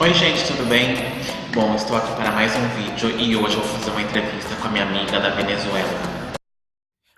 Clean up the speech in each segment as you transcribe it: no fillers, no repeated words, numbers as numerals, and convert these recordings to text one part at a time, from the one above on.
Oi gente, tudo bem? Bom, estou aqui para mais um vídeo e hoje eu vou fazer uma entrevista com a minha amiga da Venezuela.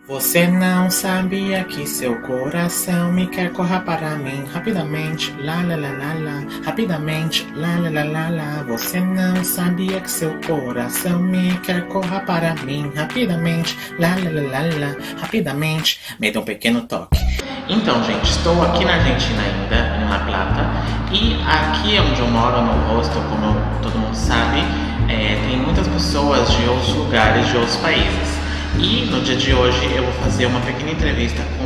Você não sabia que seu coração me quer corra para mim rapidamente, lá lá lá lá lá, rapidamente, lá lá lá lá lá. Você não sabia que seu coração me quer corra para mim rapidamente, lá lá lá lá lá, rapidamente. Me dê um pequeno toque. Então, gente, estou aqui na Argentina ainda, em La Plata, e aqui onde eu moro, no hostel, como todo mundo sabe, tem muitas pessoas de outros lugares, de outros países. E no dia de hoje eu vou fazer uma pequena entrevista com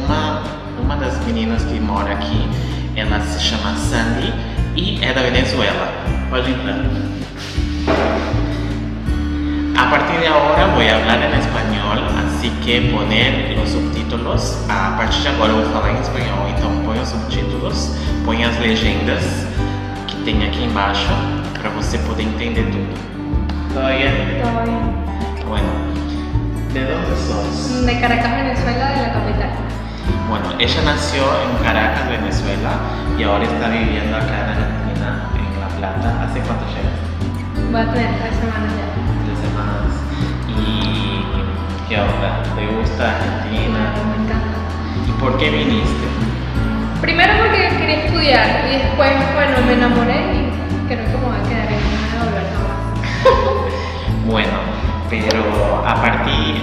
uma das meninas que mora aqui. Ela se chama Sandy e é da Venezuela. Pode entrar. A partir de ahora voy a hablar en español, así que poner los subtítulos. A partir de agora eu vou falar em espanhol, então põe os subtítulos, põe as legendas que tem aqui embaixo para você poder entender tudo. ¿Todo bien? Todo bien. Bueno, ¿de dónde sos? De Caracas, Venezuela, de la capital. Bueno, ella nació en Caracas, Venezuela y ahora está viviendo acá en Argentina, en La Plata. ¿Hace cuánto llegas? Voy a tener 3 semanas ya. 3 semanas. ¿Y qué onda? ¿Te gusta Argentina? Me encanta. ¿Y por qué viniste? Primero porque quería estudiar y después, bueno, me enamoré y creo que me voy a quedar en no me voy a volver jamás. Bueno, pero a partir,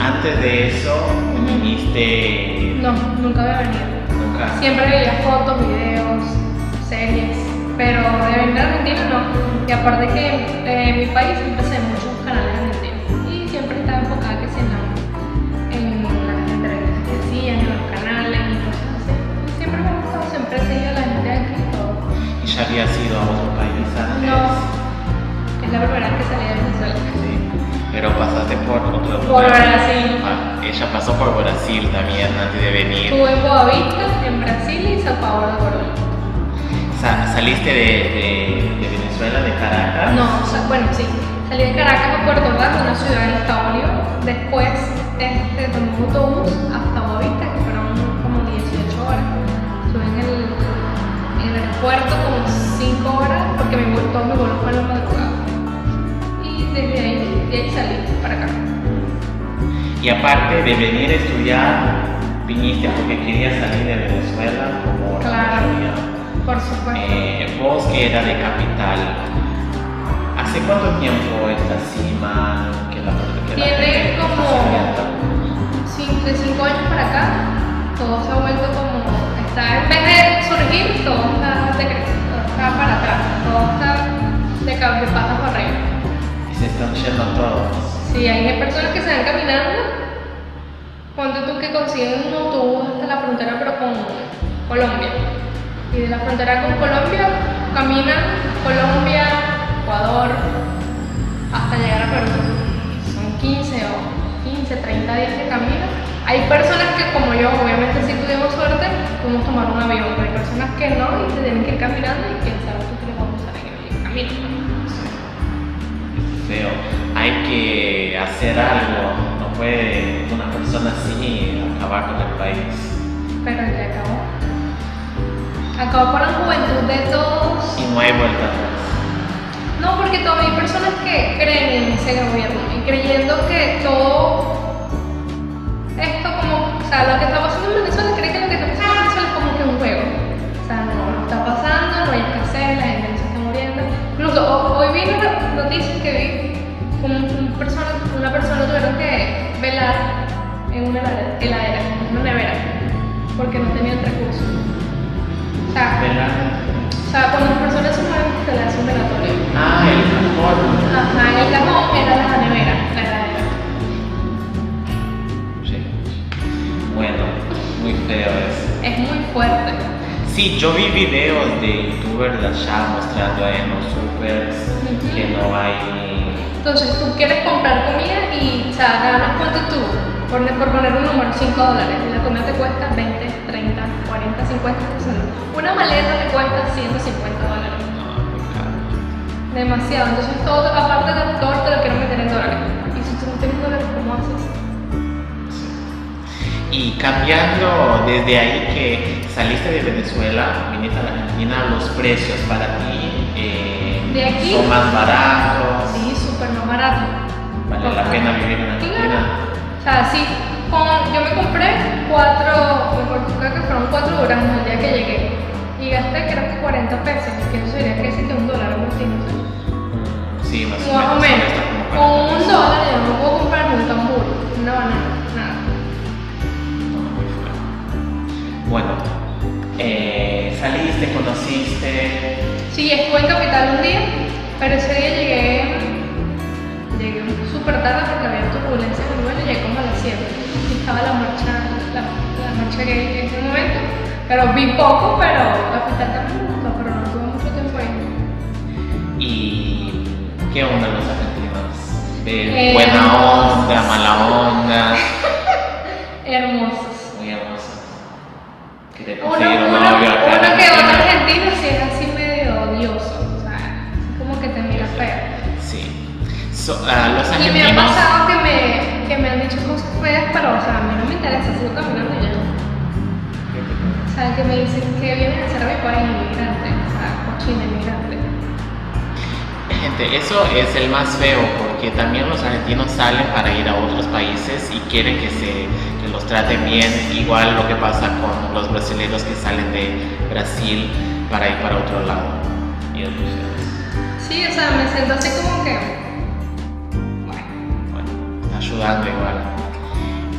antes de eso, viniste... No, nunca había venido. Nunca. Siempre veía fotos, videos, series, pero de venir a Argentina no. Y aparte que en mi país siempre se ven muchos canales argentinos y siempre estaba enfocada que sí en las entrevistas que hacían, en los canales y cosas así. Y siempre me ha gustado, siempre he seguido a la gente de aquí y todo. ¿Y ya habías ido a otro país antes? No, es la primera vez que salí de Venezuela. Sí, pero pasaste por otro lugar. Por Brasil. Ella pasó por Brasil también antes de venir. Estuve en Boavista, en Brasil y Sao Paulo de Colombia. ¿Saliste de Venezuela, de Caracas? No, bueno, sí. Salí de Caracas a Puerto Ordaz, una ciudad del Estado Bolívar. Después tomé un autobús hasta Boavista, que fueron como 18 horas. Estuve en el aeropuerto como 5 horas porque todos mis vuelos fueron a la madrugada. Y desde ahí salí para acá. Y aparte de venir a estudiar, viniste porque querías salir de Venezuela como la Claro. mayoría. Por supuesto. Vos que era de capital, ¿hace cuánto tiempo esta cima que la Tiene gente como está saliendo? de 5 años para acá, todo se ha vuelto como, en vez de surgir, todo está decreciendo, todo está para atrás, todo está de patas para arriba. Y se están yendo todos. Sí, hay personas que se van caminando, ponte tú que consiguen un autobús hasta la frontera pero con Colombia. Y de la frontera con Colombia caminan Colombia, Ecuador, hasta llegar a Perú. Son 30 días de camino. Hay personas que, como yo, obviamente si tuvimos suerte, podemos tomar un avión, pero hay personas que no y se tienen que ir caminando y quién sabe si les vamos a salir en el camino. Es feo. Hay que hacer algo. No puede una persona así acabar con el país. Pero ya acabó. Acabó con la juventud de todos. Y no hay vuelta atrás. No, porque todavía hay personas que creen en ese gobierno y creyendo que todo esto como, o sea, lo que está pasando en Venezuela, creen que lo que está pasando en Venezuela es como que un juego. O sea, no está pasando, no hay escasez, la gente no se está muriendo. Incluso hoy vi una noticia que vi una persona tuvieron que velar en una heladera, en una nevera, porque no tenían recursos. O sea, cuando las personas se mueren, se le hace un velatorio. Ah, el cajón. Ajá, el cajón era la nevera, la heladera. Sí. Bueno, muy feo eso. Es muy fuerte. Sí, yo vi videos de youtubers de allá mostrando en los supers que no hay... Entonces tú quieres comprar comida y, o sea, ganas cuánto tú, por poner un número, $5. Y la comida te cuesta 20, 30, 40, 50, 60. Una maleta te cuesta $150. No, muy caro. Demasiado. Entonces todo, aparte de todo, te lo quiero meter en dólares. Y si tú no tienes dólares, ¿cómo haces? Y cambiando desde ahí que saliste de Venezuela, viniste a la Argentina, los precios para ti De aquí. son más baratos. Sí, súper más barato. Vale la pena vivir en Argentina. Claro. O sea, sí, yo me compré 4, creo que fueron 4 duraznos el día que llegué. Y gasté creo que 40 pesos, que eso sería que sí que $1, algo así, no sé. Sí, más Más o menos. está como Con 40 $1 yo no puedo comprar un tambor, una banana, nada. muy fuerte. Bueno, saliste, conociste. Sí, estuve en Capital un día, pero ese día llegué súper tarde porque había turbulencia en el vuelo y llegué como a las 7. Y estaba la marcha gay en ese momento, pero vi poco, pero Capital también me gustó, pero no tuve mucho tiempo ahí. ¿Y qué onda los argentinos? ¿De buena onda, mala onda? Hermosos. Muy hermosos. Que te Uno conseguir un novio acá en que otro Argentina. argentino sí es así medio odioso, o sea, así como que te mira feo. Sí. Los Y me ha argentinos. pasado que me han dicho cosas feas, pero o sea, a mí no me interesa, sigo caminando y ya. O sea, que me dicen que vienen a ser mi país inmigrante, o sea, cochina inmigrante. Gente, eso es el más feo porque también los argentinos salen para ir a otros países y quieren que los traten bien, igual lo que pasa con los brasileños que salen de Brasil para ir para otro lado. Y entonces, Sí, o sea, me siento así como que, bueno, ayudando igual.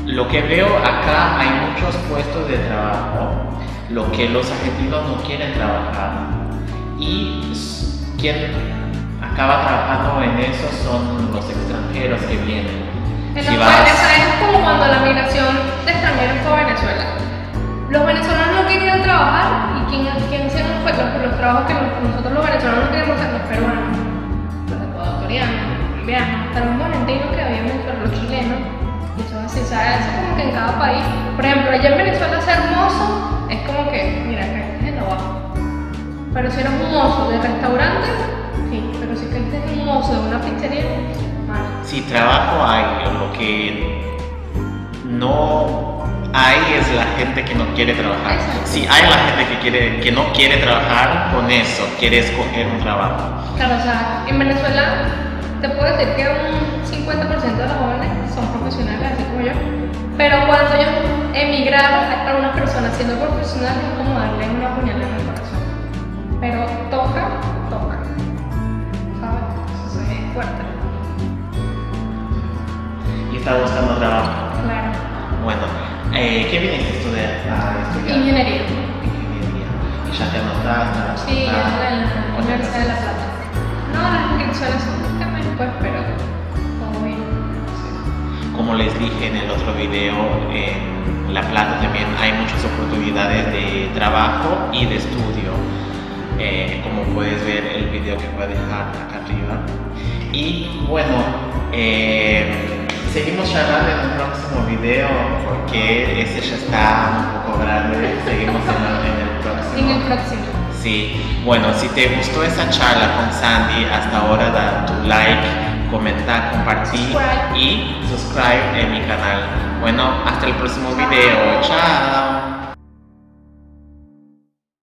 Lo que veo acá hay muchos puestos de trabajo, lo que los argentinos no quieren trabajar y quien acaba trabajando en eso son los extranjeros que vienen. en Si los vas- países, ¿sabes? Es como cuando la migración de extranjeros fue a Venezuela. Los venezolanos no querían trabajar y ¿quién hacía los trabajos que nosotros los venezolanos no queríamos hacer? Los peruanos, los ecuatorianos, los colombianos, hasta los argentinos que había en Venezuela, los chilenos. Y eso es así, ¿sabes? Eso es como que en cada país. Por ejemplo, allá en Venezuela ser mozo es como que, mira, acá es el trabajo. Pero si eres un mozo de restaurante, sí, pero si eres un mozo de una pizzería, mal. Si trabajo hay, lo que no hay es la gente que no quiere trabajar. Exacto. Si hay la gente que no quiere trabajar, con eso quiere escoger un trabajo. Claro, o sea, en Venezuela te puedo decir que un 50% de los jóvenes son profesionales, así como yo. Pero cuando ellos emigraron para una persona siendo profesional es como darle una puñalada en el corazón. Pero toca, ¿sabes? Eso es fuerte. Y está buscando trabajo. Claro. Bueno, ¿qué viniste a estudiar? Ingeniería. Ingeniería. ¿Y ya te anotaste? Sí, en la ¿Cuánto Universidad de La te- Plata. No, las inscripciones son un tema después, pero todo bien. Como les dije en el otro video, en La Plata también hay muchas oportunidades de trabajo y de estudio. Como puedes ver el video que voy a dejar acá arriba. Y bueno, seguimos charlando en el próximo video porque ese ya está un poco grande. Seguimos en el próximo. En el próximo. Sí, bueno, si te gustó esa charla con Sandy, hasta ahora da tu like, comenta, compartir Subscribe. y suscribe en mi canal. Bueno, hasta el próximo video. Chao.